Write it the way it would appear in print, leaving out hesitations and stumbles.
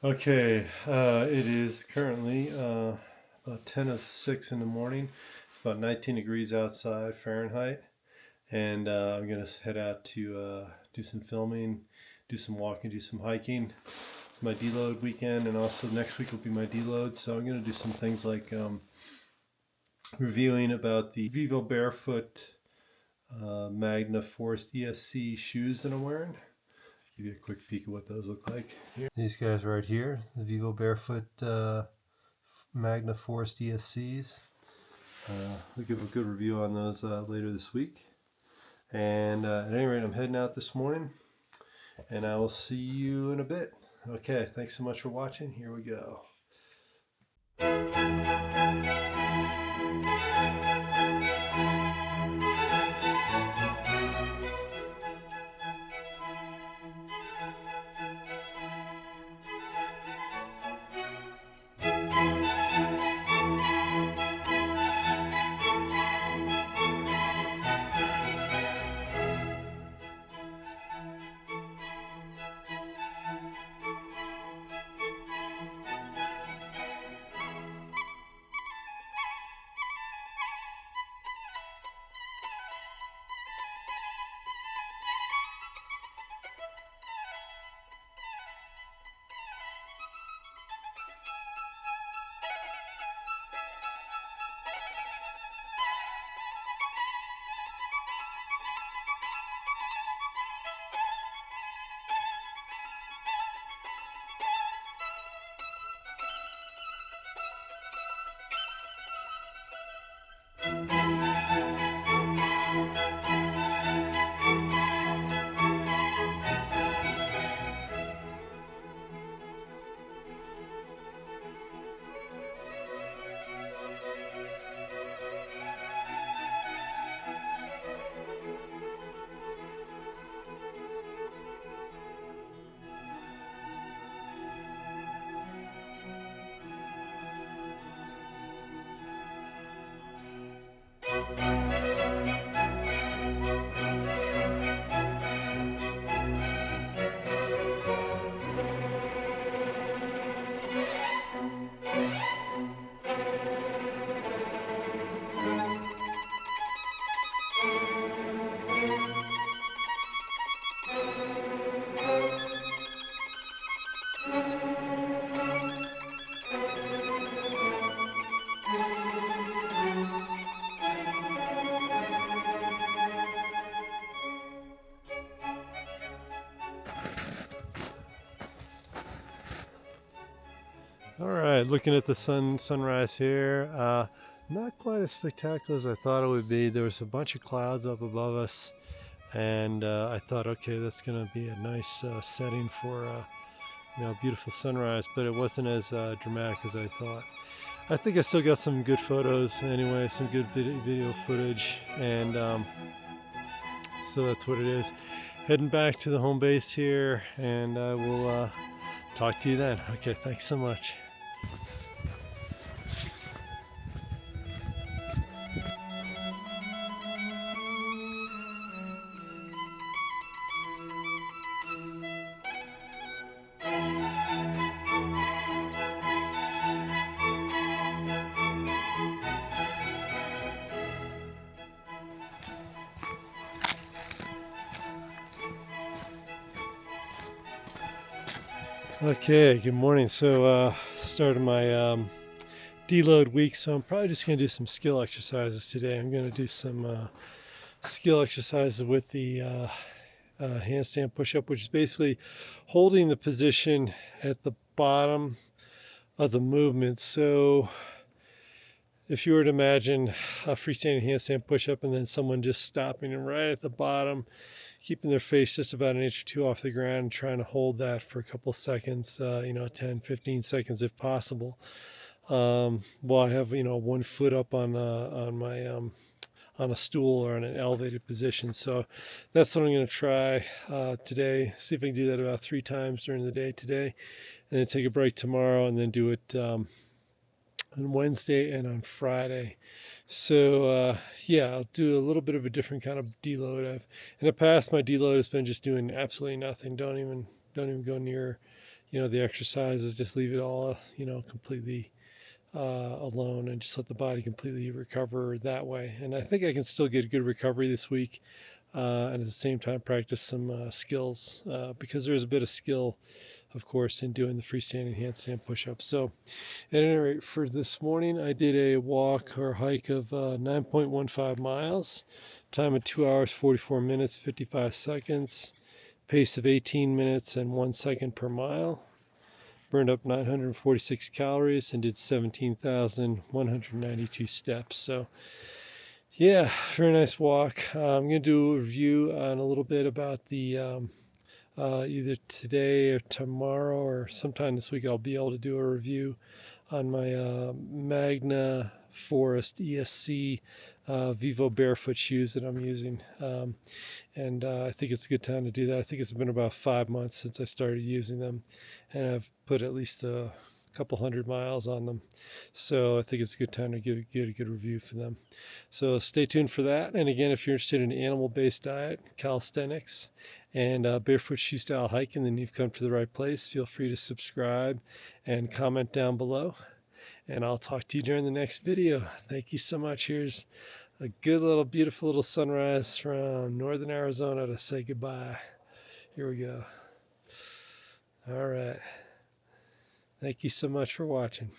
Okay, it is currently about 10:06 in the morning. It's about 19 degrees outside Fahrenheit, and I'm gonna head out to do some filming, do some walking, do some hiking. It's my deload weekend, and also next week will be my deload. So I'm gonna do some things like reviewing about the Vivo Barefoot Magna Forest ESC shoes that I'm wearing. Give you a quick peek of what those look like. These guys right here, the Vivo Barefoot Magna Forest ESCs. We'll give a good review on those later this week. And at any rate, I'm heading out this morning, and I will see you in a bit. Okay, thanks so much for watching. Here we go. All right, looking at the sunrise here. Not quite as spectacular as I thought it would be. There was a bunch of clouds up above us, and I thought, okay, that's going to be a nice setting for beautiful sunrise. But it wasn't as dramatic as I thought. I think I still got some good photos anyway, some good video footage, and so that's what it is. Heading back to the home base here, and I will talk to you then. Okay, thanks so much. Okay, good morning. So started my deload week, so I'm probably just going to do some skill exercises today. I'm going to do some skill exercises with the handstand push-up, which is basically holding the position at the bottom of the movement. So if you were to imagine a freestanding handstand push-up and then someone just stopping and right at the bottom, keeping their face just about an inch or two off the ground and trying to hold that for a couple seconds, 10, 15 seconds if possible. While I have, 1 foot up on my on a stool or in an elevated position. So that's what I'm going to try today. See if I can do that about 3 times during the day today, and then take a break tomorrow, and then do it on Wednesday and on Friday. So I'll do a little bit of a different kind of deload. In the past, my deload has been just doing absolutely nothing. Don't even go near, the exercises, just leave it all, completely alone and just let the body completely recover that way. And I think I can still get a good recovery this week, and at the same time practice some skills, because there's a bit of skill, of course, in doing the freestanding handstand push-ups. So at any rate, for this morning, I did a walk or hike of 9.15 miles, time of 2 hours, 44 minutes, 55 seconds, pace of 18 minutes and 1 second per mile. Burned up 946 calories and did 17,192 steps. So, yeah, very nice walk. I'm going to do a review on a little bit about the either today or tomorrow or sometime this week. I'll be able to do a review on my Magna Forest ESC Vivo barefoot shoes that I'm using. And I think it's a good time to do that. I think it's been about 5 months since I started using them, and I've put at least a couple hundred miles on them. So I think it's a good time to get a good review for them. So stay tuned for that. And again, if you're interested in an animal-based diet, calisthenics, and barefoot shoe style hiking, then you've come to the right place. Feel free to subscribe and comment down below. And I'll talk to you during the next video. Thank you so much. Here's a good little, beautiful little sunrise from northern Arizona to say goodbye. Here we go. All right. Thank you so much for watching.